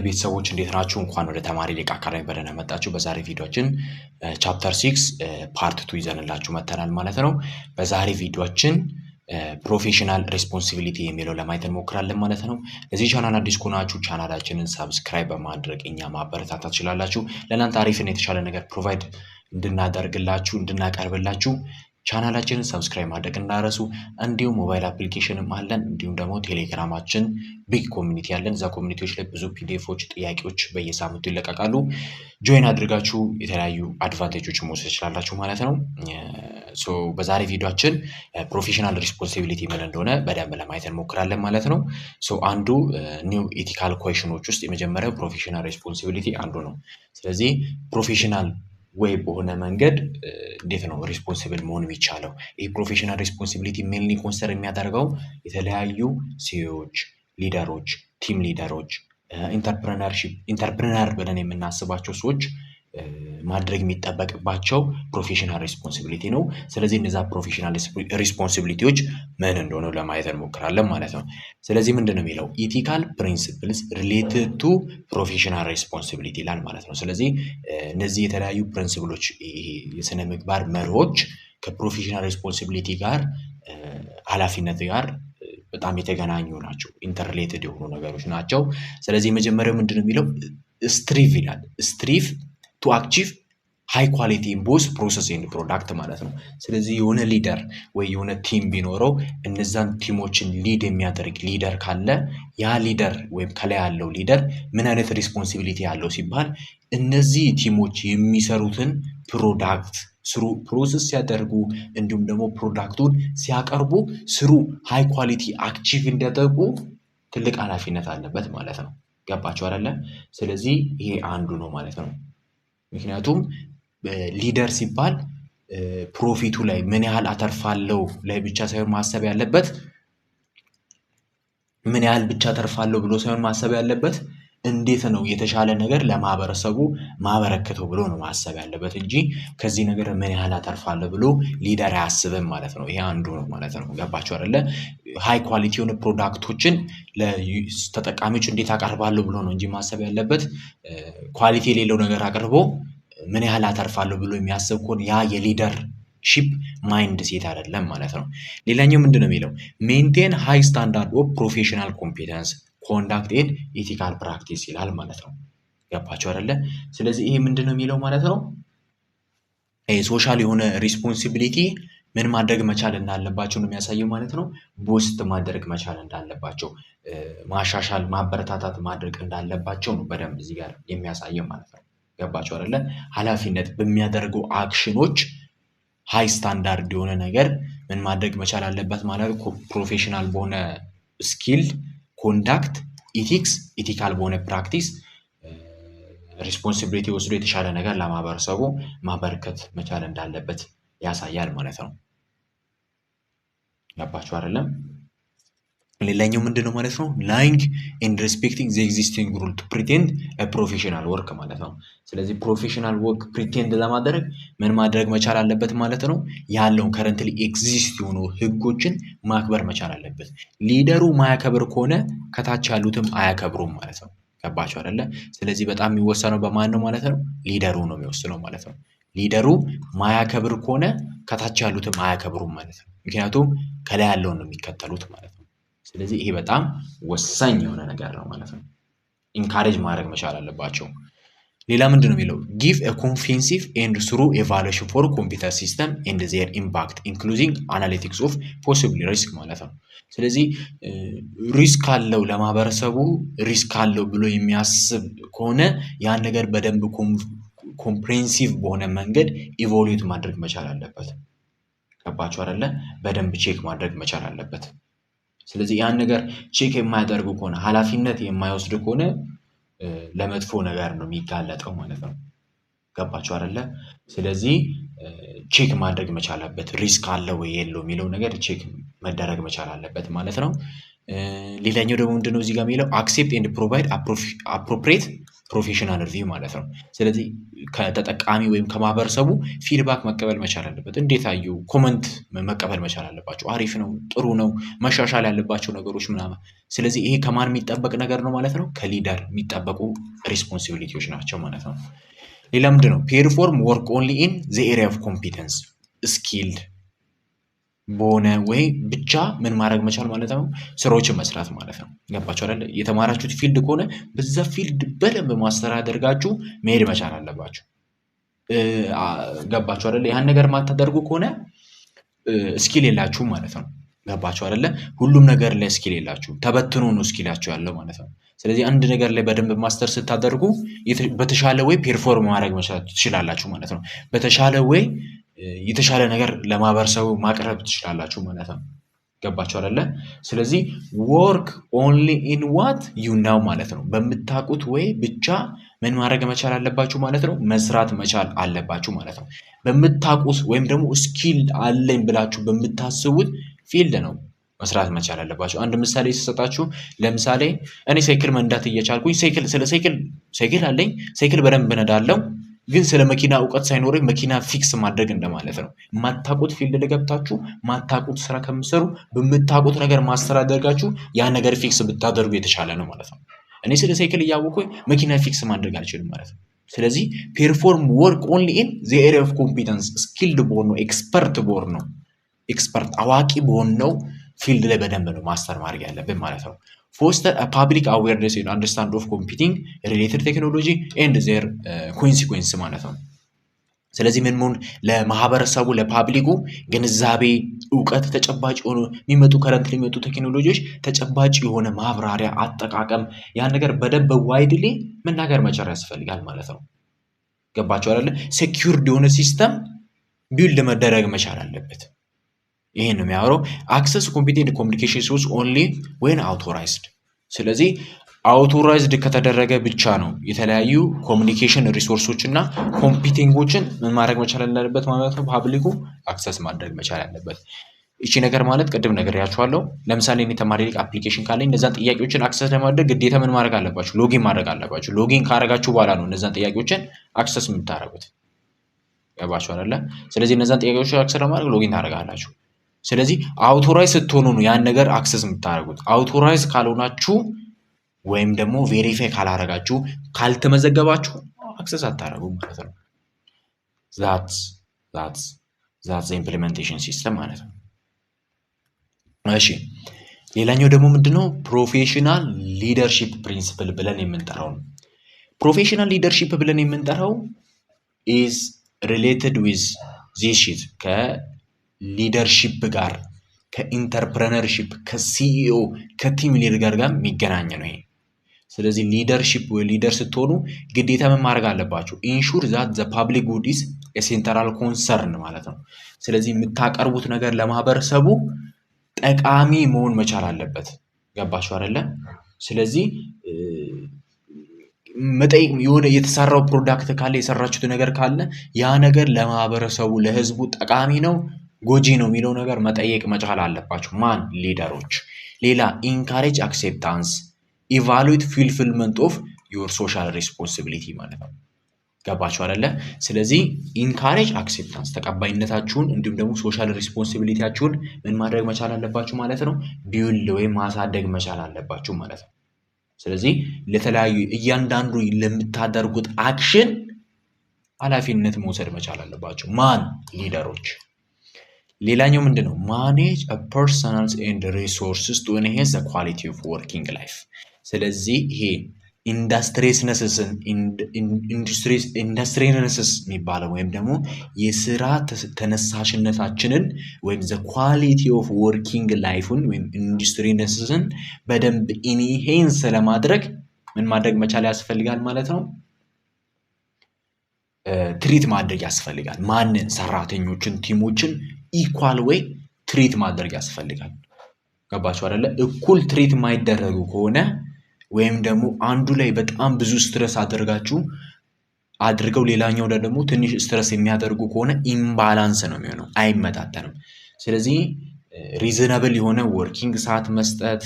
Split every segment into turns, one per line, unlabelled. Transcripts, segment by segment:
ቤተሰቦች እንዴት ናችሁ? እንኳን ወደ ተማሪ ሊቅ አካዳሚ በደህና መጣችሁ። በዛሬ ቪዲዮአችን ቻፕተር 6 ፓርት 2 ይዘንላችሁ መጥተናል ማለት ነው። በዛሬ ቪዲዮአችን ፕሮፌሽናል ሬስፖንሲቢሊቲ የሚለው ለማየት እንሞክራለን ማለት ነው። ለዚህ ቻናል አዲስ ከሆናችሁ ቻናላችንን ሰብስክራይብ በማድረግ እኛ ማበረታታት ትችላላችሁ። ለእናንተ አሪፍና የተሻለ ነገር ፕሮቫይድ እንድናደርግላችሁ እንድናቀርብላችሁ ቻናላችንን ሰብስክራይብ ማድረግ እንዳረሱ። እንዲሁም ሞባይል አፕሊኬሽንም አለን። እንዲሁም ደግሞ ቴሌግራማችን ቢግ ኮሚኒቲ አለን። እዛ ኮሚኒቲዎች ላይ ብዙ ፒዲኤፎች፣ ጥያቄዎች በየሳምንቱ ይለቀቃሉ። ጆይን አድርጋችሁ የተለያዩ አድቫንቴጆች መውሰድ ትችላላችሁ ማለት ነው። በዛሬ ቪዲዮአችን ፕሮፌሽናል ሪስፖንሲቢሊቲ ምን እንደሆነ በደንብ ለማየት እንሞክራለን ማለት ነው። አንዱ ኒው ኤቲካል ኩዌሽኖች ውስጥ የመጀመሪያው ፕሮፌሽናል ሪስፖንሲቢሊቲ አንዱ ነው። ስለዚህ ፕሮፌሽናል ወይ በሆነ መንገድ እንዴት ነው ሪስፖንሲብል መሆን የሚቻለው? ይህ ፕሮፌሽናል ሪስፖንሲቢሊቲ ሜንሊ ኮንሰርን የሚያደርገው የተለያዩ ሲኢኦዎች፣ ሊደሮች፣ ቲም ሊደሮች፣ ኢንተርፕረነር ብለን የምናስባቸው ሰዎች ማድረግ የሚጠበቅባቸው ፕሮፌሽናል ሪስፖንሲቢሊቲ ነው። ስለዚህ እነዛ ፕሮፌሽናል ሪስፖንሲቢሊቲዎች ምን እንደሆነ ለማየት እንሞክራለን ማለት ነው። ስለዚህ ምንድን ነው የሚለው ኢቲካል ፕሪንሲፕልስ ሪሌትድ ቱ ፕሮፌሽናል ሪስፖንሲቢሊቲ ይላል ማለት ነው። ስለዚህ እነዚህ የተለያዩ ፕሪንሲፕሎች የስነ ምግባር መርሆች ከፕሮፌሽናል ሪስፖንሲቢሊቲ ጋር ኃላፊነት ጋር በጣም የተገናኙ ናቸው። ኢንተርሪሌትድ የሆኑ ነገሮች ናቸው። ስለዚህ መጀመሪያው ምንድን ነው የሚለው ስትሪቭ ይላል። ስትሪቭ ቱ አቺቭ ሃይ ኳሊቲ ኢን ቦዝ ፕሮሰስ ኤንድ ፕሮዳክት ማለት ነው። ስለዚህ የሆነ ሊደር ወይ የሆነ ቲም ቢኖረው እነዛን ቲሞችን ሊድ የሚያደርግ ሊደር ካለ ያ ሊደር ወይም ከላይ ያለው ሊደር ምን አይነት ሪስፖንሲቢሊቲ ያለው ሲባል እነዚህ ቲሞች የሚሰሩትን ፕሮዳክት ስሩ ፕሮሰስ ሲያደርጉ እንዲሁም ደግሞ ፕሮዳክቱን ሲያቀርቡ ስሩ ሃይ ኳሊቲ አቺቭ እንዲያደርጉ ትልቅ ኃላፊነት አለበት ማለት ነው። ገባችሁ አይደለ? ስለዚህ ይሄ አንዱ ነው ማለት ነው። ምክንያቱም ሊደር ሲባል ፕሮፊቱ ላይ ምን ያህል አተርፋለሁ ላይ ብቻ ሳይሆን ማሰብ ያለበት ምን ያህል ብቻ አተርፋለሁ ብሎ ሳይሆን ማሰብ ያለበት እንዴት ነው የተሻለ ነገር ለማህበረሰቡ ማበረከተው ብሎ ነው ማሰብ ያለበት እንጂ ከዚህ ነገር ምን ያህል አተርፋለሁ ብሎ ሊደር አያስብም ማለት ነው። ይሄ አንዱ ነው ማለት ነው። ገባችሁ አይደለ? ሃይ ኳሊቲ የሆነ ፕሮዳክቶችን ለተጠቃሚዎች እንዴት አቀርባለሁ ብሎ ነው እንጂ ማሰብ ያለበት ኳሊቲ የሌለው ነገር አቅርቦ ምን ያህል አተርፋለሁ ብሎ የሚያስብ ከሆነ ያ የሊደር ሺፕ ማይንድ ሴት አይደለም ማለት ነው። ሌላኛው ምንድን ነው የሚለው ሜንቴን ሃይ ስታንዳርድ ኦፍ ፕሮፌሽናል ኮምፒተንስ ኮንዳክት ኤንድ ኢቲካል ፕራክቲስ ይላል ማለት ነው። ገባችሁ አይደለ? ስለዚህ ይሄ ምንድን ነው የሚለው ማለት ነው ሶሻል የሆነ ሪስፖንሲቢሊቲ ምን ማድረግ መቻል እንዳለባቸው ነው የሚያሳየው ማለት ነው። ቦስት ማድረግ መቻል እንዳለባቸው፣ ማሻሻል ማበረታታት ማድረግ እንዳለባቸው ነው በደንብ እዚህ ጋር የሚያሳየው ማለት ነው። ገባችሁ አይደለ? ኃላፊነት በሚያደርጉ አክሽኖች ሃይ ስታንዳርድ የሆነ ነገር ምን ማድረግ መቻል አለበት ማለት ፕሮፌሽናል በሆነ ስኪል ኮንዳክት ኢቲክስ ኢቲካል በሆነ ፕራክቲስ ሪስፖንሲቢሊቲ ወስዶ የተሻለ ነገር ለማህበረሰቡ ማበርከት መቻል እንዳለበት ያሳያል ማለት ነው። ገባችሁ አይደለም? ሌላኛው ምንድነው ማለት ነው ላይንግ ኤንድ ሬስፔክቲንግ ዘ ኤግዚስቲንግ ሩል ቱ ፕሪቴንድ ፕሮፌሽናል ወርክ ማለት ነው። ስለዚህ ፕሮፌሽናል ወርክ ፕሪቴንድ ለማድረግ ምን ማድረግ መቻል አለበት ማለት ነው ያለውን ከረንትሊ ኤግዚስት የሆኑ ህጎችን ማክበር መቻል አለበት። ሊደሩ ማያከብር ከሆነ ከታች ያሉትም አያከብሩም ማለት ነው። ገባችሁ አይደለ? ስለዚህ በጣም የሚወሰነው በማን ነው ማለት ነው ሊደሩ ነው የሚወስነው ማለት ነው። ሊደሩ ማያከብር ከሆነ ከታች ያሉትም አያከብሩም ማለት ነው። ምክንያቱም ከላይ ያለውን ነው የሚከተሉት ማለት ነው። ስለዚህ ይሄ በጣም ወሳኝ የሆነ ነገር ነው ማለት ነው። ኢንካሬጅ ማድረግ መቻል አለባቸው። ሌላ ምንድን ነው የሚለው ጊቭ ኮንፌንሲቭ ኤንድ ስሩ ኤቫሉዌሽን ፎር ኮምፒውተር ሲስተም ኤንድ ዜር ኢምፓክት ኢንክሉዲንግ አናሊቲክስ ኦፍ ፖሲብል ሪስክ ማለት ነው። ስለዚህ ሪስክ አለው ለማህበረሰቡ ሪስክ አለው ብሎ የሚያስብ ከሆነ ያን ነገር በደንብ ኮምፕሬንሲቭ በሆነ መንገድ ኢቫሉዌት ማድረግ መቻል አለበት። ገባችሁ አይደለ? በደንብ ቼክ ማድረግ መቻል አለበት። ስለዚህ ያን ነገር ቼክ የማያደርጉ ከሆነ ኃላፊነት የማይወስድ ከሆነ ለመጥፎ ነገር ነው የሚጋለጠው ማለት ነው። ገባችሁ አይደለ? ስለዚህ ቼክ ማድረግ መቻል አለበት። ሪስክ አለ ወይ የለው የሚለው ነገር ቼክ መደረግ መቻል አለበት ማለት ነው። ሌላኛው ደግሞ ምንድነው እዚህ ጋር የሚለው አክሴፕት ኤንድ ፕሮቫይድ አፕሮፕሪየት ፕሮፌሽናል ሪቪው ማለት ነው። ስለዚህ ከተጠቃሚ ወይም ከማህበረሰቡ ፊድባክ መቀበል መቻል አለበት። እንዴት አዩ ኮመንት መቀበል መቻል አለባቸው። አሪፍ ነው፣ ጥሩ ነው፣ መሻሻል ያለባቸው ነገሮች ምናምን። ስለዚህ ይሄ ከማን የሚጠበቅ ነገር ነው ማለት ነው? ከሊደር የሚጠበቁ ሪስፖንሲቢሊቲዎች ናቸው ማለት ነው። ሌላ ምንድን ነው? ፔርፎርም ወርክ ኦንሊ ኢን ዘ ኤሪያ ኦፍ ኮምፒተንስ ስኪልድ በሆነ ወይ ብቻ ምን ማድረግ መቻል ማለት ነው? ስራዎችን መስራት ማለት ነው። ገባችሁ አይደለ? የተማራችሁት ፊልድ ከሆነ በዛ ፊልድ በደንብ ማስተር አድርጋችሁ መሄድ መቻል አለባችሁ። ገባችሁ አይደለ? ያን ነገር ማታደርጉ ከሆነ ስኪል የላችሁም ማለት ነው። ገባችሁ አይደለ? ሁሉም ነገር ላይ ስኪል የላችሁም፣ ተበትኖ ነው ስኪላችሁ ያለው ማለት ነው። ስለዚህ አንድ ነገር ላይ በደንብ ማስተር ስታደርጉ በተሻለ ወይ ፔርፎርም ማድረግ መቻል ትችላላችሁ ማለት ነው። በተሻለ ወይ የተሻለ ነገር ለማህበረሰቡ ማቅረብ ትችላላችሁ ማለት ነው። ገባችሁ አይደለ? ስለዚህ ወርክ ኦንሊ ኢን ዋት ዩ ናው ማለት ነው። በምታውቁት ወይ ብቻ ምን ማድረግ መቻል አለባችሁ ማለት ነው? መስራት መቻል አለባችሁ ማለት ነው። በምታውቁት ወይም ደግሞ ስኪል አለኝ ብላችሁ በምታስቡት ፊልድ ነው መስራት መቻል አለባችሁ። አንድ ምሳሌ ሲሰጣችሁ፣ ለምሳሌ እኔ ሳይክል መንዳት እየቻልኩኝ ስለ ሳይክል አለኝ፣ ሳይክል በደንብ እነዳለሁ፣ ግን ስለ መኪና እውቀት ሳይኖረኝ መኪና ፊክስ ማድረግ እንደማለት ነው። ማታውቁት ፊልድ ላይ ገብታችሁ ማታውቁት ስራ ከምትሰሩ በምታውቁት ነገር ማስተር አድርጋችሁ ያ ነገር ፊክስ ብታደርጉ የተሻለ ነው ማለት ነው። እኔ ስለ ሳይክል እያወቅኩኝ መኪና ፊክስ ማድረግ አልችልም ማለት ነው። ስለዚህ ፔርፎርም ወርክ ኦንሊ ኢን ዘ ኤሪያ ኦፍ ኮምፒተንስ ስኪልድ በሆን ነው ኤክስፐርት አዋቂ በሆን ነው ፊልድ ላይ በደንብ ነው ማስተር ማድረግ ያለብን ማለት ነው። ፎስተር ፐብሊክ አዌርነስ ኤንድ አንደርስታንድ ኦፍ ኮምፒቲንግ ሪሌትድ ቴክኖሎጂ ኤንድ ዜር ኮንሲኩዌንስ ማለት ነው። ስለዚህ ምን መሆን ለማህበረሰቡ ለፓብሊኩ ግንዛቤ፣ እውቀት፣ ተጨባጭ የሆኑ የሚመጡ ከረንት የሚመጡ ቴክኖሎጂዎች ተጨባጭ የሆነ ማብራሪያ፣ አጠቃቀም ያን ነገር በደንብ ዋይድሊ መናገር መቻል ያስፈልጋል ማለት ነው። ገባችሁ አይደለ? ሴኪዩርድ የሆነ ሲስተም ቢልድ መደረግ መቻል አለበት። ይሄን ነው የሚያወራው። አክሰስ ኮምፒቴንት ኮሚኒኬሽን ሶርስ ኦንሊ ዌን አውቶራይዝድ። ስለዚህ አውቶራይዝድ ከተደረገ ብቻ ነው የተለያዩ ኮሚኒኬሽን ሪሶርሶች እና ኮምፒቲንጎችን ምን ማድረግ መቻል አለበት ማለት ነው። ፓብሊኩ አክሰስ ማድረግ መቻል አለበት። እቺ ነገር ማለት ቅድም ነግሬያችኋለሁ። ለምሳሌ እኔ ተማሪ አፕሊኬሽን ካለኝ እነዛን ጥያቄዎችን አክሰስ ለማድረግ ግዴታ ምን ማድረግ አለባችሁ? ሎጊን ማድረግ አለባችሁ። ሎጊን ካረጋችሁ በኋላ ነው እነዛን ጥያቄዎችን አክሰስ የምታደርጉት። ገባችሁ አይደለ? ስለዚህ እነዛን ጥያቄዎች አክሰስ ለማድረግ ሎጊን ታደርጋላችሁ። ስለዚህ አውቶራይዝ ስትሆኑ ነው ያን ነገር አክሰስ የምታደርጉት። አውቶራይዝ ካልሆናችሁ ወይም ደግሞ ቬሪፋይ ካላረጋችሁ ካልተመዘገባችሁ አክሰስ አታደርጉም ማለት ነው። ዛትስ ኢምፕሊሜንቴሽን ሲስተም ማለት ነው። እሺ ሌላኛው ደግሞ ምንድነው? ፕሮፌሽናል ሊደርሺፕ ፕሪንሲፕል ብለን የምንጠራው ነው። ፕሮፌሽናል ሊደርሺፕ ብለን የምንጠራው ኢዝ ሪሌትድ ዊዝ ዚስ ሺት ከሊደርሺፕ ጋር ከኢንተርፕረነርሺፕ ከሲኢኦ ከቲም ሊደር ጋር የሚገናኝ ነው ይሄ። ስለዚህ ሊደርሺፕ ወይ ሊደር ስትሆኑ ግዴታ ምን ማድረግ አለባችሁ? ኢንሹር ዛት ዘ ፓብሊክ ጉድ ኢዝ ሴንትራል ኮንሰርን ማለት ነው። ስለዚህ የምታቀርቡት ነገር ለማህበረሰቡ ጠቃሚ መሆን መቻል አለበት። ገባችሁ አይደለ? ስለዚህ መጠየቅ የሆነ የተሰራው ፕሮዳክት ካለ የሰራችሁት ነገር ካለ ያ ነገር ለማህበረሰቡ ለህዝቡ ጠቃሚ ነው ጎጂ ነው የሚለው ነገር መጠየቅ መቻል አለባችሁ። ማን? ሊደሮች። ሌላ ኢንካሬጅ አክሴፕታንስ ኢቫሉዌት ፉልፊልመንት ኦፍ ዩር ሶሻል ሪስፖንሲቢሊቲ ማለት ነው። ገባችሁ አይደለ? ስለዚህ ኢንካሬጅ አክሴፕታንስ ተቀባይነታችሁን እንዲሁም ደግሞ ሶሻል ሪስፖንሲቢሊቲያችሁን ምን ማድረግ መቻል አለባችሁ ማለት ነው። ቢውልድ ወይም ማሳደግ መቻል አለባችሁ ማለት ነው። ስለዚህ ለተለያዩ እያንዳንዱ ለምታደርጉት አክሽን ኃላፊነት መውሰድ መቻል አለባችሁ። ማን? ሊደሮች። ሌላኛው ምንድነው? ማኔጅ ፐርሰናልስ ኤንድ ሪሶርስስ ቱ ኤንሃንስ ዘ ኳሊቲ ኦፍ ወርኪንግ ላይፍ። ስለዚህ ይሄ ኢንዱስትሪነስስ የሚባለው ወይም ደግሞ የስራ ተነሳሽነታችንን ወይም ዘ ኳሊቲ ኦፍ ወርኪንግ ላይፉን ወይም ኢንዱስትሪነስስን በደንብ ኢንሄንስ ለማድረግ ምን ማድረግ መቻል ያስፈልጋል ማለት ነው። ትሪት ማድረግ ያስፈልጋል። ማንን? ሰራተኞችን፣ ቲሞችን ኢኳል ወይ ትሪት ማድረግ ያስፈልጋል። ገባችሁ አይደለ? እኩል ትሪት የማይደረጉ ከሆነ ወይም ደግሞ አንዱ ላይ በጣም ብዙ ስትረስ አድርገው ሌላኛው ላይ ደግሞ ትንሽ ስትረስ የሚያደርጉ ከሆነ ኢምባላንስ ነው የሚሆነው፣ አይመጣጠንም። ስለዚህ ሪዝነብል የሆነ ወርኪንግ ሰዓት መስጠት፣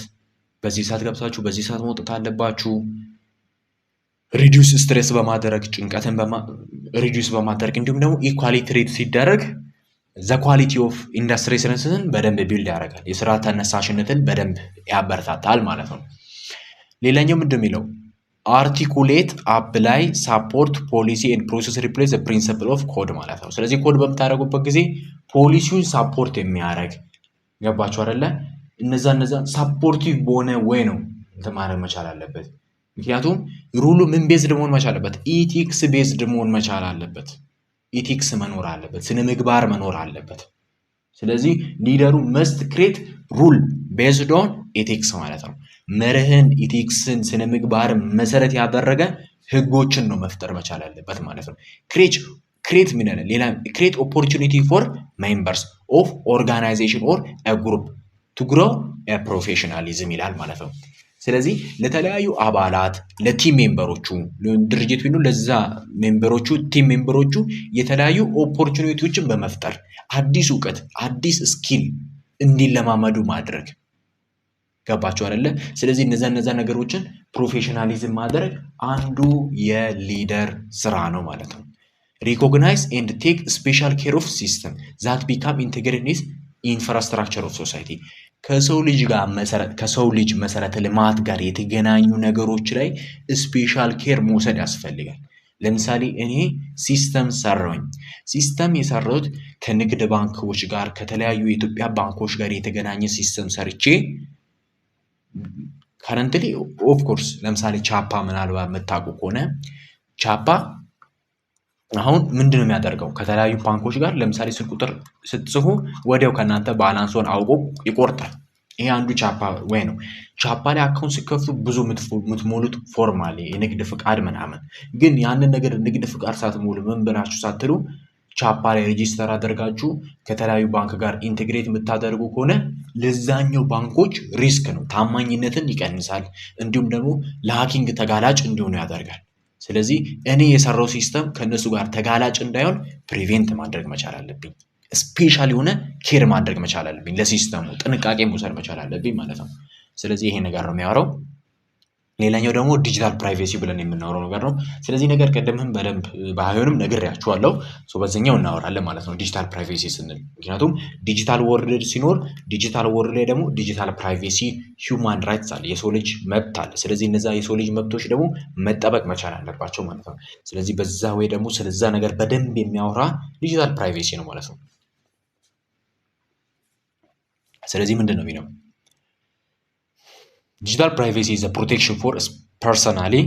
በዚህ ሰዓት ገብታችሁ በዚህ ሰዓት መውጣት አለባችሁ። ሪዲዩስ ስትሬስ በማድረግ ጭንቀትን ሪዲዩስ በማድረግ እንዲሁም ደግሞ ኢኳሊ ትሪት ሲደረግ ዘ ኳሊቲ ኦፍ ኢንዱስትሪ ሴንስን በደንብ ቢልድ ያደርጋል። የስራ ተነሳሽነትን በደንብ ያበረታታል ማለት ነው። ሌላኛው ምንድን የሚለው አርቲኩሌት አፕላይ ሳፖርት ፖሊሲ ኤንድ ፕሮሰስ ሪፕሌስ ፕሪንሲፕል ኦፍ ኮድ ማለት ነው። ስለዚህ ኮድ በምታደርጉበት ጊዜ ፖሊሲውን ሳፖርት የሚያደርግ ገባችሁ አይደለ? እነዛ ሳፖርቲቭ በሆነ ወይ ነው እንትን ማድረግ መቻል አለበት። ምክንያቱም ሩሉ ምን ቤዝድ መሆን መቻል አለበት? ኢቲክስ ቤዝድ መሆን መቻል አለበት። ኢቲክስ መኖር አለበት። ስነ ምግባር መኖር አለበት። ስለዚህ ሊደሩ መስት ክሬት ሩል ቤዝድ ኦን ኢቲክስ ማለት ነው። መርህን፣ ኢቲክስን፣ ስነ ምግባር መሰረት ያደረገ ህጎችን ነው መፍጠር መቻል አለበት ማለት ነው። ክሬት ምን አለ ሌላ ክሬት ኦፖርቹኒቲ ፎር ሜምበርስ ኦፍ ኦርጋናይዜሽን ኦር ግሩፕ ቱ ግሮ ፕሮፌሽናሊዝም ይላል ማለት ነው። ስለዚህ ለተለያዩ አባላት ለቲም ሜምበሮቹ ድርጅት ቢሆኑ ለዛ ሜምበሮቹ ቲም ሜምበሮቹ የተለያዩ ኦፖርቹኒቲዎችን በመፍጠር አዲስ እውቀት አዲስ ስኪል እንዲለማመዱ ማድረግ ገባችሁ አይደለ? ስለዚህ እነዛ ነገሮችን ፕሮፌሽናሊዝም ማድረግ አንዱ የሊደር ስራ ነው ማለት ነው። ሪኮግናይዝ ኤንድ ቴክ ስፔሻል ኬር ኦፍ ሲስተም ዛት ቢካም ኢንቴግሬትድ ኢን ኢንፍራስትራክቸር ኦፍ ሶሳይቲ ከሰው ልጅ መሰረተ ልማት ጋር የተገናኙ ነገሮች ላይ ስፔሻል ኬር መውሰድ ያስፈልጋል። ለምሳሌ እኔ ሲስተም ሰራሁኝ። ሲስተም የሰራሁት ከንግድ ባንኮች ጋር ከተለያዩ የኢትዮጵያ ባንኮች ጋር የተገናኘ ሲስተም ሰርቼ ከረንትሊ ኦፍኮርስ ለምሳሌ ቻፓ ምናልባት የምታውቁ ከሆነ ቻፓ አሁን ምንድን ነው የሚያደርገው? ከተለያዩ ባንኮች ጋር ለምሳሌ ስልክ ቁጥር ስትጽፉ ወዲያው ከእናንተ ባላንሶን አውቆ ይቆርጣል። ይሄ አንዱ ቻፓ ወይ ነው። ቻፓ ላይ አካውንት ሲከፍቱ ብዙ የምትሞሉት ፎርም አለ፣ የንግድ ፍቃድ ምናምን። ግን ያንን ነገር ንግድ ፍቃድ ሳትሞሉ ምን ብላችሁ ሳትሉ ቻፓ ላይ ሬጂስተር አደርጋችሁ ከተለያዩ ባንክ ጋር ኢንቴግሬት የምታደርጉ ከሆነ ለዛኛው ባንኮች ሪስክ ነው፣ ታማኝነትን ይቀንሳል። እንዲሁም ደግሞ ለሃኪንግ ተጋላጭ እንዲሆኑ ያደርጋል። ስለዚህ እኔ የሰራው ሲስተም ከነሱ ጋር ተጋላጭ እንዳይሆን ፕሪቬንት ማድረግ መቻል አለብኝ። ስፔሻል የሆነ ኬር ማድረግ መቻል አለብኝ። ለሲስተሙ ጥንቃቄ መውሰድ መቻል አለብኝ ማለት ነው። ስለዚህ ይሄ ነገር ነው የሚያወራው። ሌላኛው ደግሞ ዲጂታል ፕራይቬሲ ብለን የምናወራው ነገር ነው። ስለዚህ ነገር ቀደምህም በደንብ ባይሆንም ነግሬያችኋለሁ። በዛኛው እናወራለን ማለት ነው ዲጂታል ፕራይቬሲ ስንል። ምክንያቱም ዲጂታል ወርልድ ሲኖር ዲጂታል ወርልድ ላይ ደግሞ ዲጂታል ፕራይቬሲ ሂውማን ራይትስ አለ፣ የሰው ልጅ መብት አለ። ስለዚህ እነዛ የሰው ልጅ መብቶች ደግሞ መጠበቅ መቻል አለባቸው ማለት ነው። ስለዚህ በዛ ወይ ደግሞ ስለዛ ነገር በደንብ የሚያወራ ዲጂታል ፕራይቬሲ ነው ማለት ነው። ስለዚህ ምንድን ነው የሚለው ዲጂታል ፕራይቬሲ is a protection for personally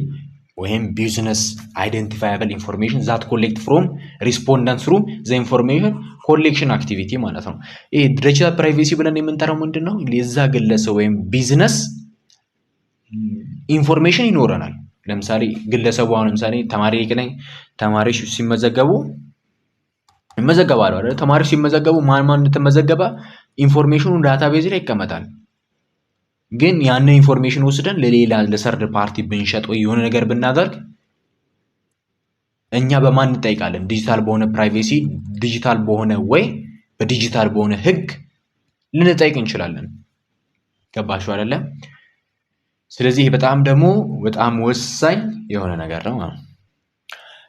ወይም ቢዝነስ አይደንቲፋያብል ኢንፎርሜሽን ዛት ኮሌክት ፍሮም ሪስፖንዳንት through the information collection activity ማለት ነው። ይሄ ዲጂታል ፕራይቬሲ ብለን የምንጠራው ምንድን ነው? የዛ ግለሰብ ወይም ቢዝነስ ኢንፎርሜሽን ይኖረናል። ለምሳሌ ግለሰቡ አሁን ለምሳሌ ተማሪ ላይ ተማሪዎች ሲመዘገቡ ይመዘገባሉ አይደል? ተማሪዎች ሲመዘገቡ ማን እንደተመዘገበ ኢንፎርሜሽኑ ዳታቤዝ ላይ ይቀመጣል። ግን ያን ኢንፎርሜሽን ወስደን ለሌላ ለሰርድ ፓርቲ ብንሸጥ ወይ የሆነ ነገር ብናደርግ እኛ በማን እንጠይቃለን? ዲጂታል በሆነ ፕራይቬሲ፣ ዲጂታል በሆነ ወይ በዲጂታል በሆነ ህግ ልንጠይቅ እንችላለን። ገባችሁ አይደለ? ስለዚህ በጣም ወሳኝ የሆነ ነገር ነው ማለት ነው።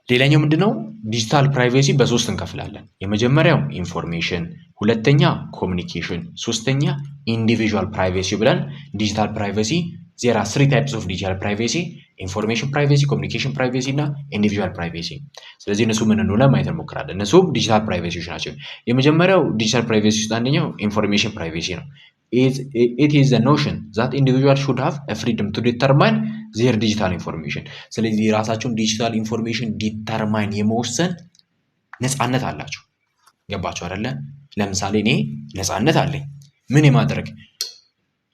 ሌላኛው ምንድነው? ዲጂታል ፕራይቬሲ በሶስት እንከፍላለን። የመጀመሪያው ኢንፎርሜሽን፣ ሁለተኛ ኮሚኒኬሽን፣ ሶስተኛ ኢንዲቪዥዋል ፕራይቬሲ ብለን ዲጂታል ፕራይቬሲ there are 3 types of digital privacy ኢንፎርሜሽን ፕራይቬሲ፣ ኮሚኒኬሽን ፕራይቬሲ እና ኢንዲቪዥዋል ፕራይቬሲ። ስለዚህ እነሱ ምን እንደሆነ ማየት እንሞክራለን። እነሱ ዲጂታል ፕራይቬሲዎች ናቸው። የመጀመሪያው ዲጂታል ፕራይቬሲ ውስጥ አንደኛው ኢንፎርሜሽን ፕራይቬሲ ነው። it is the notion that individuals should have a freedom to determine their digital information። ስለዚህ የራሳቸውን ዲጂታል ኢንፎርሜሽን ዲተርማይን የመወሰን ነፃነት አላቸው። ገባቸው አይደለ? ለምሳሌ እኔ ነፃነት አለኝ ምን የማድረግ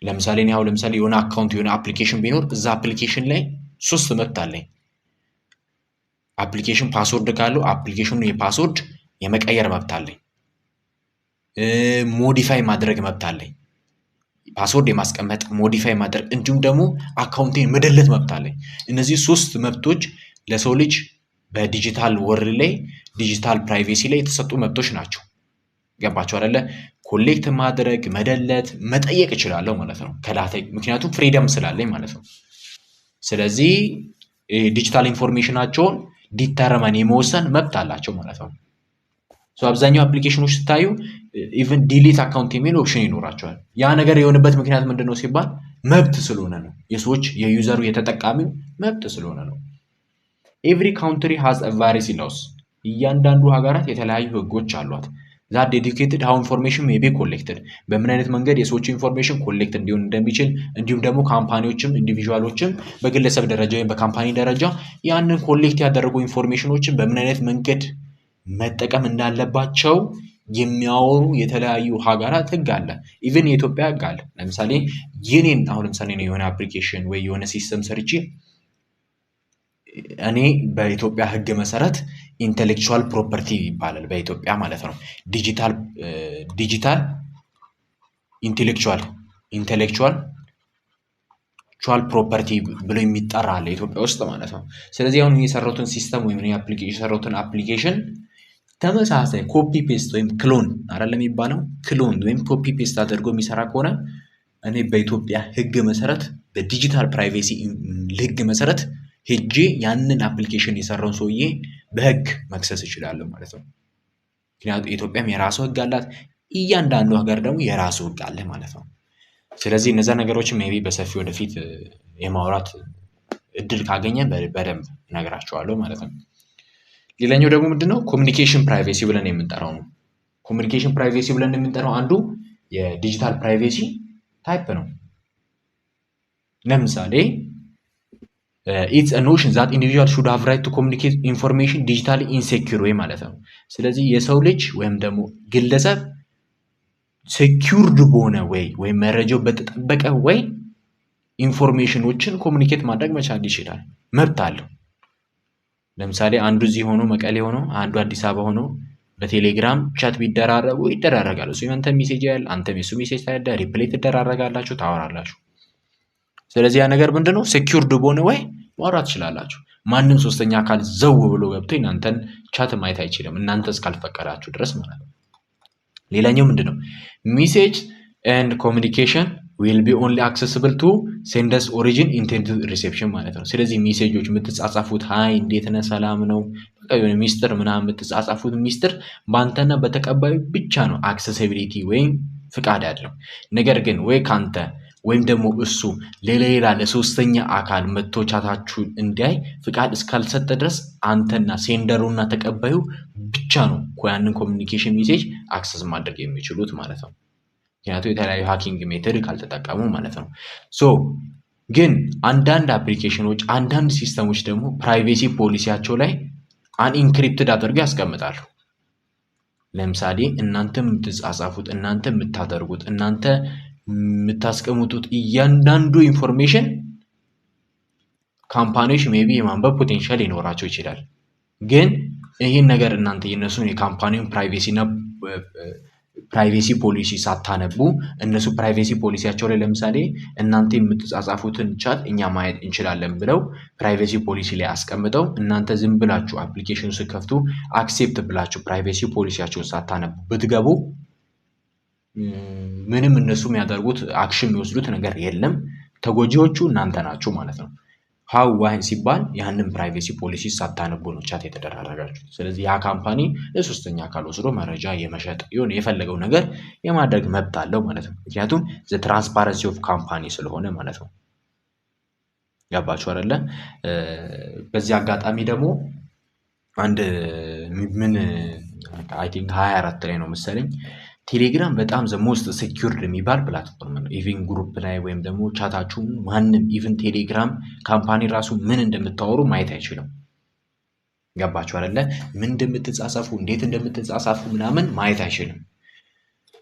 ለምሳሌ የሆነ አካውንት የሆነ አፕሊኬሽን ቢኖር እዛ አፕሊኬሽን ላይ 3 መብት አለኝ። አፕሊኬሽን ፓስወርድ ካለው አፕሊኬሽኑን የፓስወርድ የመቀየር መብት አለኝ። ሞዲፋይ ማድረግ መብት አለኝ። ፓስወርድ የማስቀመጥ ሞዲፋይ ማድረግ እንዲሁም ደግሞ አካውንቴን መደለት መብት አለኝ። እነዚህ 3 መብቶች ለሰው ልጅ በዲጂታል ወርልድ ላይ ዲጂታል ፕራይቬሲ ላይ የተሰጡ መብቶች ናቸው። ገባቸው አይደለ? ኮሌክት ማድረግ፣ መደለት፣ መጠየቅ እችላለሁ ማለት ነው ከዳታ ምክንያቱም ፍሪደም ስላለኝ ማለት ነው። ስለዚህ ዲጂታል ኢንፎርሜሽናቸውን ዲተርመን የመወሰን መብት አላቸው ማለት ነው። አብዛኛው አፕሊኬሽኖች ስታዩ ኢቭን ዲሊት አካውንት የሚል ኦፕሽን ይኖራቸዋል። ያ ነገር የሆነበት ምክንያት ምንድነው ሲባል መብት ስለሆነ ነው። የሰዎች የዩዘሩ የተጠቃሚው መብት ስለሆነ ነው። ኤቭሪ ካውንትሪ ሃዝ አ ቫሪየስ ሎስ። እያንዳንዱ ሀገራት የተለያዩ ህጎች አሏት። ዛት ዴዲኬትድ ሃው ኢንፎርሜሽን ሜይ ቢ ኮሌክትድ፣ በምን አይነት መንገድ የሰዎች ኢንፎርሜሽን ኮሌክት እንዲሆን እንደሚችል፣ እንዲሁም ደግሞ ካምፓኒዎችም ኢንዲቪዥዋሎችም በግለሰብ ደረጃ ወይም በካምፓኒ ደረጃ ያንን ኮሌክት ያደረጉ ኢንፎርሜሽኖችን በምን አይነት መንገድ መጠቀም እንዳለባቸው የሚያወሩ የተለያዩ ሀገራት ህግ አለ። ኢቭን የኢትዮጵያ ህግ አለ። ለምሳሌ የኔን አሁን ለምሳሌ የሆነ አፕሊኬሽን ወይ የሆነ ሲስተም ሰርቼ እኔ በኢትዮጵያ ህግ መሰረት ኢንተሌክቹዋል ፕሮፐርቲ ይባላል በኢትዮጵያ ማለት ነው። ዲጂታል ኢንተሌክቹዋል ፕሮፐርቲ ብሎ የሚጠራ አለ ኢትዮጵያ ውስጥ ማለት ነው። ስለዚህ አሁን የሰራሁትን ሲስተም ወይም የሰራሁትን አፕሊኬሽን ተመሳሳይ ኮፒ ፔስት ወይም ክሎን አይደለም የሚባለው፣ ክሎን ወይም ኮፒ ፔስት አድርጎ የሚሰራ ከሆነ እኔ በኢትዮጵያ ህግ መሰረት በዲጂታል ፕራይቬሲ ህግ መሰረት ሄጄ ያንን አፕሊኬሽን የሰራውን ሰውዬ በህግ መክሰስ እችላለሁ ማለት ነው። ምክንያቱም ኢትዮጵያም የራሱ ህግ አላት፣ እያንዳንዱ ሀገር ደግሞ የራሱ ህግ አለ ማለት ነው። ስለዚህ እነዛ ነገሮችን ሜይ ቢ በሰፊ ወደፊት የማውራት እድል ካገኘን በደንብ እነግራቸዋለሁ ማለት ነው። ሌላኛው ደግሞ ምንድነው ኮሚኒኬሽን ፕራይቬሲ ብለን የምንጠራው ነው። ኮሚኒኬሽን ፕራይቬሲ ብለን የምንጠራው አንዱ የዲጂታል ፕራይቬሲ ታይፕ ነው። ለምሳሌ ኢትስ አ ኖሽን ዛት ኢንዲቪጁዋል ሹድ ሃቭ ራይት ቱ ኮሚኒኬት ኢንፎርሜሽን ዲጂታሊ ኢንሴኪዩር ወይ ማለት ነው። ስለዚህ የሰው ልጅ ወይም ደግሞ ግለሰብ ሴኪዩርድ በሆነ ወይ መረጃው በተጠበቀ ወይ ኢንፎርሜሽኖችን ኮሚኒኬት ማድረግ መቻል ይችላል፣ መብት አለው። ለምሳሌ አንዱ እዚህ ሆኖ መቀሌ ሆኖ አንዱ አዲስ አበባ ሆኖ በቴሌግራም ቻት ቢደራረጉ ይደራረጋሉ። እሱ ያንተ ሜሴጅ ያያል፣ አንተም የሱ ሜሴጅ ታያለህ፣ ሪፕሌይ ትደራረጋላችሁ፣ ታወራላችሁ። ስለዚህ ያ ነገር ምንድነው ሴኪዩርድ በሆነ ወይ ማውራት ትችላላችሁ። ማንም ሶስተኛ አካል ዘው ብሎ ገብቶ እናንተን ቻት ማየት አይችልም፣ እናንተ እስካልፈቀዳችሁ ድረስ ማለት ነው። ሌላኛው ምንድነው ሜሴጅ ኤንድ ኮሚኒኬሽን ዊል ቢ ኦንሊ አክሰስብል ቱ ሴንደርስ ኦሪጂን ኢንቴንድድ ሪሴፕሽን ማለት ነው። ስለዚህ ሜሴጆች የምትጻጻፉት ሃይ እንዴት ነህ ሰላም ነው በቃ የሆነ ሚስጥር ምናምን የምትጻጻፉት ሚስጥር በአንተና በተቀባዩ ብቻ ነው አክሰሲቢሊቲ ወይም ፍቃድ ያለው። ነገር ግን ወይ ካንተ ወይም ደግሞ እሱ ለሌላ ለሶስተኛ አካል መጥቶ ቻታችሁን እንዲያይ ፍቃድ እስካልሰጠ ድረስ አንተና ሴንደሩና ተቀባዩ ብቻ ነው ያንን ኮሚኒኬሽን ሜሴጅ አክሰስ ማድረግ የሚችሉት ማለት ነው። ምክንያቱም የተለያዩ ሃኪንግ ሜተድ ካልተጠቀሙ ማለት ነው። ግን አንዳንድ አፕሊኬሽኖች አንዳንድ ሲስተሞች ደግሞ ፕራይቬሲ ፖሊሲያቸው ላይ አንኢንክሪፕትድ አድርገው ያስቀምጣሉ። ለምሳሌ እናንተ የምትጻጻፉት፣ እናንተ የምታደርጉት፣ እናንተ የምታስቀምጡት እያንዳንዱ ኢንፎርሜሽን ካምፓኒዎች ሜይ ቢ የማንበብ ፖቴንሻል ሊኖራቸው ይችላል። ግን ይህን ነገር እናንተ የነሱን የካምፓኒውን ፕራይቬሲ ፖሊሲ ሳታነቡ እነሱ ፕራይቬሲ ፖሊሲያቸው ላይ ለምሳሌ እናንተ የምትጻጻፉትን ቻት እኛ ማየት እንችላለን ብለው ፕራይቬሲ ፖሊሲ ላይ አስቀምጠው እናንተ ዝም ብላችሁ አፕሊኬሽኑ ስትከፍቱ አክሴፕት ብላችሁ ፕራይቬሲ ፖሊሲያቸውን ሳታነቡ ብትገቡ ምንም እነሱ የሚያደርጉት አክሽን የሚወስዱት ነገር የለም። ተጎጂዎቹ እናንተ ናችሁ ማለት ነው። ሃው ዋይ ሲባል ያንን ፕራይቬሲ ፖሊሲ ሳታነቡ ነው ቻት የተደራረጋችሁ። ስለዚህ ያ ካምፓኒ ለሶስተኛ አካል ወስዶ መረጃ የመሸጥ ይሁን የፈለገው ነገር የማድረግ መብት አለው ማለት ነው። ምክንያቱም ዘ ትራንስፓረንሲ ኦፍ ካምፓኒ ስለሆነ ማለት ነው። ያባችሁ አይደለ? በዚህ አጋጣሚ ደግሞ አንድ ምን አይ ቲንክ 24 ላይ ነው መሰለኝ ቴሌግራም በጣም ዘ ሞስት ሴኪዩርድ የሚባል ፕላትፎርም ነው። ኢቭን ግሩፕ ላይ ወይም ደግሞ ቻታችሁን ማንም ኢቭን ቴሌግራም ካምፓኒ ራሱ ምን እንደምታወሩ ማየት አይችልም። ገባችሁ አይደለ? ምን እንደምትጻጻፉ እንዴት እንደምትጻጻፉ ምናምን ማየት አይችልም።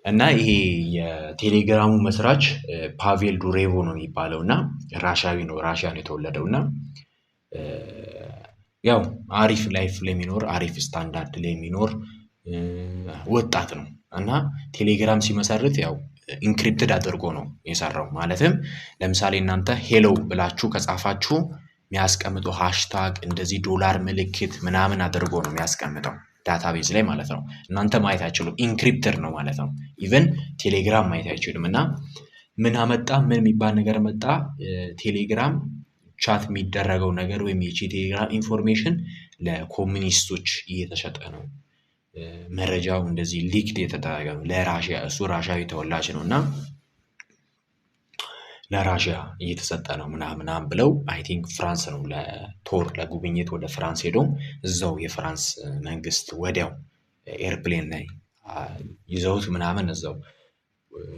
እና ይሄ የቴሌግራሙ መስራች ፓቬል ዱሬቮ ነው የሚባለው እና ራሻዊ ነው፣ ራሽያ ነው የተወለደው እና ያው አሪፍ ላይፍ ላይ የሚኖር አሪፍ ስታንዳርድ ላይ የሚኖር ወጣት ነው እና ቴሌግራም ሲመሰርት ያው ኢንክሪፕትድ አድርጎ ነው የሰራው። ማለትም ለምሳሌ እናንተ ሄሎ ብላችሁ ከጻፋችሁ የሚያስቀምጠው ሃሽታግ እንደዚህ ዶላር ምልክት ምናምን አድርጎ ነው የሚያስቀምጠው ዳታቤዝ ላይ ማለት ነው። እናንተ ማየት አይችሉም፣ ኢንክሪፕትድ ነው ማለት ነው። ኢቨን ቴሌግራም ማየት አይችልም። እና ምን አመጣ? ምን የሚባል ነገር መጣ? ቴሌግራም ቻት የሚደረገው ነገር ወይም የቴሌግራም ኢንፎርሜሽን ለኮሚኒስቶች እየተሸጠ ነው። መረጃው እንደዚህ ሊክድ የተደረገ ነው ለራሽያ። እሱ ራሽያዊ ተወላጅ ነው እና ለራሽያ እየተሰጠ ነው ምናምን ብለው አይ ቲንክ ፍራንስ ነው ለቶር ለጉብኝት ወደ ፍራንስ ሄዶ እዛው የፍራንስ መንግስት ወዲያው ኤርፕሌን ላይ ይዘውት ምናምን እዛው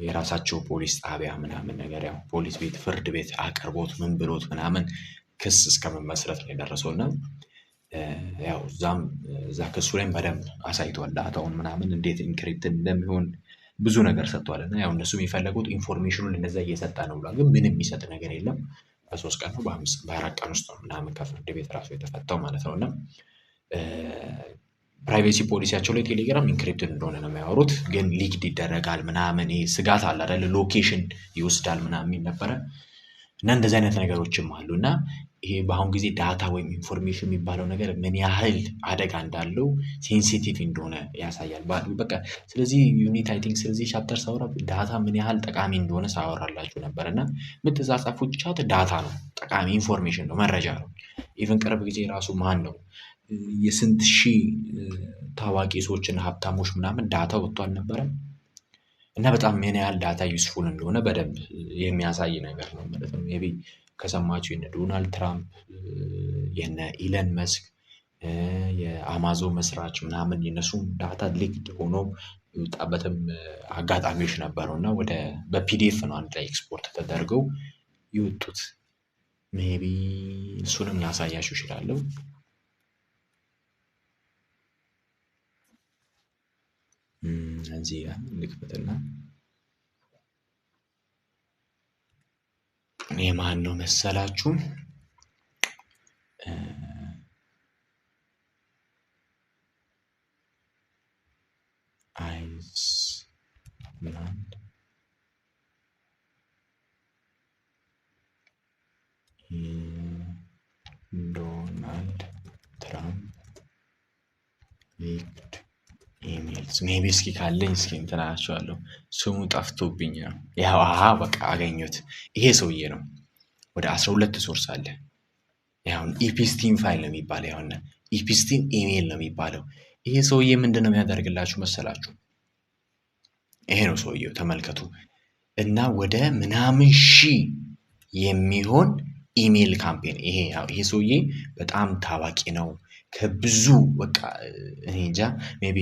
የራሳቸው ፖሊስ ጣቢያ ምናምን ነገር ያው ፖሊስ ቤት ፍርድ ቤት አቅርቦት ምን ብሎት ምናምን ክስ እስከመመስረት ነው የደረሰው እና ያው እዛ ክሱ ላይም በደንብ አሳይቷል ዳታውን ምናምን እንዴት ኢንክሪፕትድ እንደሚሆን ብዙ ነገር ሰጥቷል። እና ያው እነሱ የሚፈለጉት ኢንፎርሜሽኑን እንደዛ እየሰጠ ነው ብሏል። ግን ምንም የሚሰጥ ነገር የለም። በ3 ቀን ነው በ4 ቀን ውስጥ ነው ምናምን ከፍርድ ቤት ራሱ የተፈታው ማለት ነው። እና ፕራይቬሲ ፖሊሲያቸው ላይ ቴሌግራም ኢንክሪፕትድ እንደሆነ ነው የሚያወሩት። ግን ሊክድ ይደረጋል ምናምን ይሄ ስጋት አለ አይደል? ሎኬሽን ይወስዳል ምናምን የሚል ነበረ እና እንደዚህ አይነት ነገሮችም አሉ እና ይሄ በአሁን ጊዜ ዳታ ወይም ኢንፎርሜሽን የሚባለው ነገር ምን ያህል አደጋ እንዳለው ሴንሲቲቭ እንደሆነ ያሳያል። በቃ ስለዚህ ዩኒት አይ ቲንክ ስለዚህ ቻፕተር ሳወራ ዳታ ምን ያህል ጠቃሚ እንደሆነ ሳወራላችሁ ነበር እና የምትጻጻፉት ቻት ዳታ ነው፣ ጠቃሚ ኢንፎርሜሽን ነው፣ መረጃ ነው። ኢቨን ቅርብ ጊዜ ራሱ ማን ነው የስንት ሺህ ታዋቂ ሰዎችን ሀብታሞች ምናምን ዳታ ወጥቶ አልነበረም? እና በጣም ምን ያህል ዳታ ዩስፉል እንደሆነ በደንብ የሚያሳይ ነገር ነው ማለት ነው። ሜይ ቢ ከሰማችሁ የነ ዶናልድ ትራምፕ የነ ኢለን መስክ የአማዞን መስራች ምናምን የነሱም ዳታ ሊክድ ሆኖ የወጣበትም አጋጣሚዎች ነበሩ እና ወደ በፒዲኤፍ ነው አንድ ላይ ኤክስፖርት ተደርገው የወጡት። ሜይ ቢ እሱንም ላሳያችሁ እችላለሁ። እዚህ ጋር ልክፈትና የማን ነው መሰላችሁ? አይስላንድ ዶናልድ ትራምፕ ሊክድ ኢሜልስ ሜቢ እስኪ ካለኝ እስኪ እንትን እላቸዋለሁ። ስሙ ጠፍቶብኝ ነው። ያው በቃ አገኘሁት። ይሄ ሰውዬ ነው። ወደ 12 ሶርስ አለ። ያው ኢፒስቲን ፋይል ነው የሚባለው። ያው ኢፒስቲን ኢሜል ነው የሚባለው። ይሄ ሰውዬ ምንድን ነው የሚያደርግላችሁ መሰላችሁ? ይሄ ነው ሰውዬው፣ ተመልከቱ። እና ወደ ምናምን ሺህ የሚሆን ኢሜል ካምፔን ይሄ ሰውዬ በጣም ታዋቂ ነው። ከብዙ በቃ እኔ እንጃ ሜይ ቢ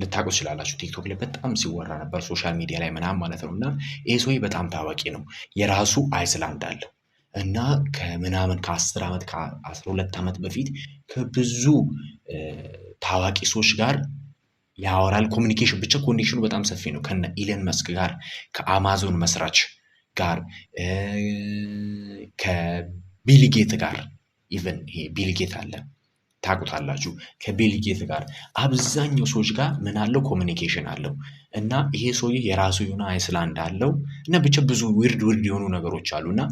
ልታውቁ ትችላላችሁ። ቲክቶክ ላይ በጣም ሲወራ ነበር፣ ሶሻል ሚዲያ ላይ ምናምን ማለት ነው። እና ይሄ ሰውዬ በጣም ታዋቂ ነው። የራሱ አይስላንድ አለው እና ከምናምን ከ10 ዓመት ከ12 ዓመት በፊት ከብዙ ታዋቂ ሰዎች ጋር ያወራል። ኮሚኒኬሽን ብቻ ኮኔክሽኑ በጣም ሰፊ ነው። ከነ ኢለን መስክ ጋር፣ ከአማዞን መስራች ጋር፣ ከቢልጌት ጋር ኢቨን ይሄ ቢልጌት አለ ታውቁታላችሁ። ከቢልጌት ጋር አብዛኛው ሰዎች ጋር ምን አለው ኮሚኒኬሽን አለው። እና ይሄ ሰውዬ የራሱ የሆነ አይስላንድ አለው እና ብቻ ብዙ ውርድ የሆኑ ነገሮች አሉ። እና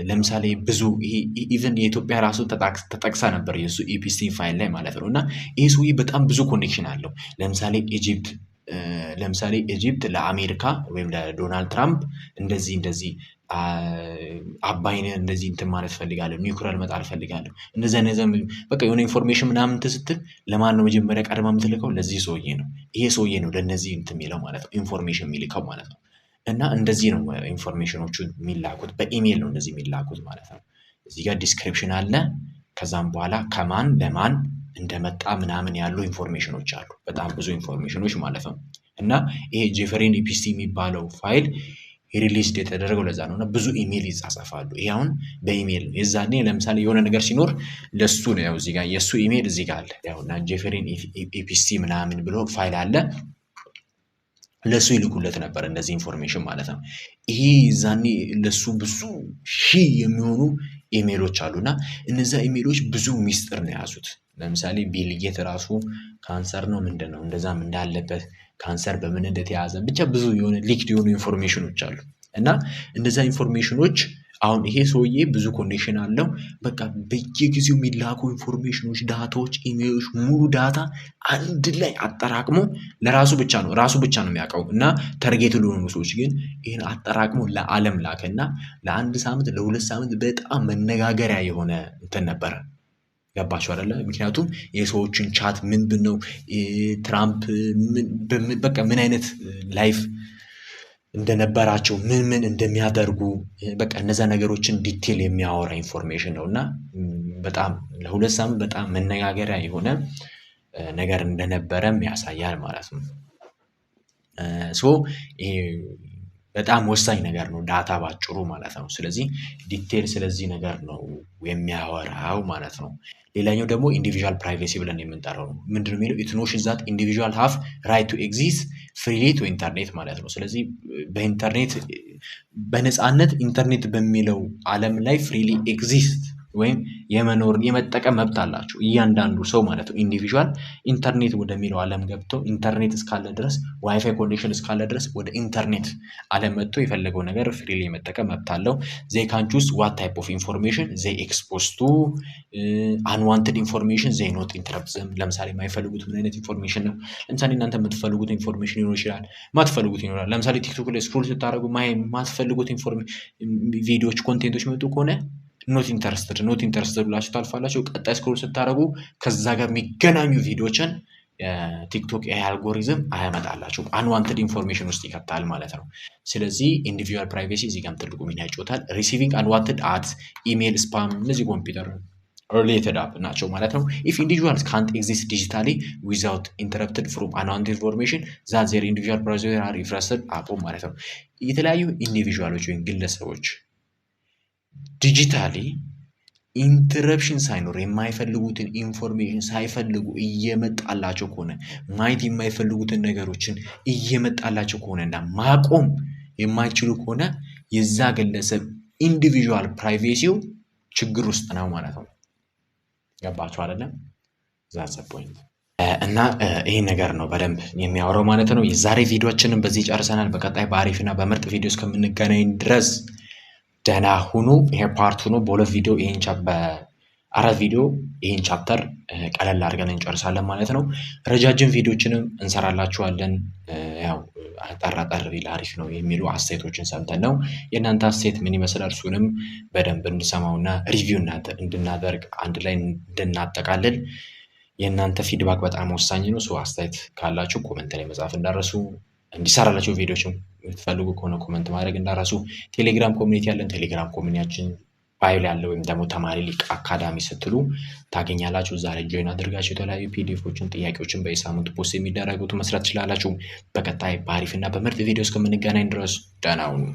ለምሳሌ ብዙ ኢቨን የኢትዮጵያ ራሱ ተጠቅሳ ነበር የሱ ኢፒስቲን ፋይል ላይ ማለት ነው። እና ይሄ ሰውዬ በጣም ብዙ ኮኔክሽን አለው። ለምሳሌ ኢጂፕት ለአሜሪካ ወይም ለዶናልድ ትራምፕ እንደዚህ አባይን እንደዚህ እንትን ማለት ፈልጋለሁ፣ ኒውክሊየር መጣል ፈልጋለሁ፣ እንደዚህ በቃ የሆነ ኢንፎርሜሽን ምናምን ስትል ለማን ነው መጀመሪያ ቀድማ የምትልከው? ለዚህ ሰውዬ ነው። ይሄ ሰውዬ ነው ለእነዚህ እንትን የሚለው ማለት ነው፣ ኢንፎርሜሽን የሚልከው ማለት ነው። እና እንደዚህ ነው ኢንፎርሜሽኖቹ የሚላኩት፣ በኢሜይል ነው እንደዚህ የሚላኩት ማለት ነው። እዚህ ጋር ዲስክሪፕሽን አለ። ከዛም በኋላ ከማን ለማን እንደመጣ ምናምን ያሉ ኢንፎርሜሽኖች አሉ፣ በጣም ብዙ ኢንፎርሜሽኖች ማለት ነው። እና ይሄ ጄፈሪን ኢፒስቲ የሚባለው ፋይል ሪሊዝ የተደረገው ለዛ ነው። እና ብዙ ኢሜል ይጻጻፋሉ። ይሄ አሁን በኢሜል ነው። የዛኔ ለምሳሌ የሆነ ነገር ሲኖር ለሱ ነው። ያው እዚህ ጋር የሱ ኢሜል እዚህ ጋር አለ። ያው እና ጄፈሪን ኢፒስቲ ምናምን ብሎ ፋይል አለ። ለሱ ይልኩለት ነበር እንደዚህ ኢንፎርሜሽን ማለት ነው። ይሄ ዛኔ ለሱ ብዙ ሺህ የሚሆኑ ኢሜሎች አሉና እነዛ ኢሜሎች ብዙ ሚስጥር ነው የያዙት። ለምሳሌ ቢልጌት ራሱ ካንሰር ነው ምንድነው እንደዛም እንዳለበት ካንሰር በምን እንደተያዘ ብቻ ብዙ የሆነ ሊክድ የሆኑ ኢንፎርሜሽኖች አሉ። እና እነዛ ኢንፎርሜሽኖች አሁን ይሄ ሰውዬ ብዙ ኮኔክሽን አለው። በቃ በየጊዜው የሚላኩ ኢንፎርሜሽኖች፣ ዳታዎች፣ ኢሜሎች ሙሉ ዳታ አንድ ላይ አጠራቅሞ ለራሱ ብቻ ነው የሚያውቀው እና ተርጌት ለሆኑ ሰዎች ግን ይህን አጠራቅሞ ለዓለም ላከና ለአንድ ሳምንት ለሁለት ሳምንት በጣም መነጋገሪያ የሆነ እንትን ነበረ። ገባቸው አይደለ? ምክንያቱም የሰዎችን ቻት ምንድን ነው ትራምፕ በቃ ምን አይነት ላይፍ እንደነበራቸው ምን እንደሚያደርጉ በቃ እነዛ ነገሮችን ዲቴል የሚያወራ ኢንፎርሜሽን ነው እና በጣም ለሁለት ሳምንት በጣም መነጋገሪያ የሆነ ነገር እንደነበረም ያሳያል ማለት ነው። ይሄ በጣም ወሳኝ ነገር ነው ዳታ ባጭሩ ማለት ነው። ስለዚህ ዲቴል ስለዚህ ነገር ነው የሚያወራው ማለት ነው። ሌላኛው ደግሞ ኢንዲቪዥዋል ፕራይቬሲ ብለን የምንጠራው ነው። ምንድነው የሚለው ኢት ኖሽንስ ዛት ኢንዲቪዥዋል ሃቭ ራይት ቱ ኤግዚስት ፍሪሊ ቱ ኢንተርኔት ማለት ነው። ስለዚህ በኢንተርኔት በነፃነት ኢንተርኔት በሚለው ዓለም ላይ ፍሪሊ ኤግዚስት ወይም የመኖር የመጠቀም መብት አላቸው እያንዳንዱ ሰው ማለት ነው። ኢንዲቪዥዋል ኢንተርኔት ወደሚለው ዓለም ገብቶ ኢንተርኔት እስካለ ድረስ ዋይፋይ ኮኔክሽን እስካለ ድረስ ወደ ኢንተርኔት ዓለም መጥቶ የፈለገው ነገር ፍሪሊ የመጠቀም መብት አለው። ዘይ ካን ቹዝ ዋት ታይፕ ኦፍ ኢንፎርሜሽን ዘይ ኤክስፖዝ ቱ አንዋንትድ ኢንፎርሜሽን ዘይ ኖት ኢንተረፕት ዘም። ለምሳሌ የማይፈልጉት ምን አይነት ኢንፎርሜሽን ነው? ለምሳሌ እናንተ የምትፈልጉት ኢንፎርሜሽን ሊኖር ይችላል፣ ማትፈልጉት ይኖራል። ለምሳሌ ቲክቶክ ላይ ስክሮል ስታደርጉ ማትፈልጉት ቪዲዮዎች ኮንቴንቶች መጡ ከሆነ ኖት ኢንተረስትድ ብላችሁ ታልፋላችሁ። ቀጣይ ስክሮል ስታደርጉ ከዛ ጋር የሚገናኙ ቪዲዮችን ቲክቶክ አልጎሪዝም አያመጣላችሁም። አንዋንትድ ኢንፎርሜሽን ውስጥ ይከታል ማለት ነው። ስለዚህ ኢንዲቪዥዋል ፕራይቬሲ እዚህ ጋርም ትልቁ ሚና ይጫወታል። ሪሲቪንግ አንዋንትድ አድስ፣ ኢሜል፣ ስፓም እነዚህ ኮምፒውተር ሪሌትድ አፕ ናቸው ማለት ነው። ኢፍ ኢንዲቪዥዋልስ ካንት ኤግዚስት ዲጂታሊ ዊዛውት ኢንተረፕትድ ፍሮም አንዋንትድ ኢንፎርሜሽን ዛት ዜር ኢንዲቪዥዋል ፕራይቬሲ አር ኢንፍራስትድ አፖን ማለት ነው። የተለያዩ ኢንዲቪዥዋሎች ወይም ግለሰቦች ዲጂታሊ ኢንተረፕሽን ሳይኖር የማይፈልጉትን ኢንፎርሜሽን ሳይፈልጉ እየመጣላቸው ከሆነ ማየት የማይፈልጉትን ነገሮችን እየመጣላቸው ከሆነና ማቆም የማይችሉ ከሆነ የዛ ግለሰብ ኢንዲቪዥዋል ፕራይቬሲው ችግር ውስጥ ነው ማለት ነው። ገባችሁ አይደለም? ዛትስ ፖይንት እና ይሄ ነገር ነው በደንብ የሚያወራው ማለት ነው። የዛሬ ቪዲዮአችንን በዚህ ጨርሰናል። በቀጣይ በአሪፍና በምርጥ ቪዲዮ እስከምንገናኝ ድረስ ደህና ሁኑ። ይሄ ፓርት ሆኖ በሁለት ቪዲዮ በአራት ቪዲዮ ይሄን ቻፕተር ቀለል አድርገን እንጨርሳለን ማለት ነው። ረጃጅም ቪዲዮችንም እንሰራላችኋለን። ያው አጠር ቢል አሪፍ ነው የሚሉ አስተያየቶችን ሰምተን ነው። የእናንተ አስተያየት ምን ይመስላል? እሱንም በደንብ እንድሰማውና ሪቪው እንድናደርግ አንድ ላይ እንድናጠቃልል የእናንተ ፊድባክ በጣም ወሳኝ ነው። አስተያየት ካላችሁ ኮመንት ላይ መጻፍ እንዳረሱ፣ እንዲሰራላችሁ ቪዲዮችን የምትፈልጉ ከሆነ ኮመንት ማድረግ እንዳረሱ። ቴሌግራም ኮሚኒቲ ያለን ቴሌግራም ባዮ ላይ ያለ ወይም ደግሞ ተማሪ ሊቅ አካዳሚ ስትሉ ታገኛላችሁ። እዛ ላይ ጆይን አድርጋችሁ የተለያዩ ፒዲኤፎችን፣ ጥያቄዎችን በየሳምንቱ ፖስት የሚደረጉት መስራት ትችላላችሁ። በቀጣይ በአሪፍና በምርጥ ቪዲዮ እስከምንገናኝ ድረስ ደህና ሁኑ።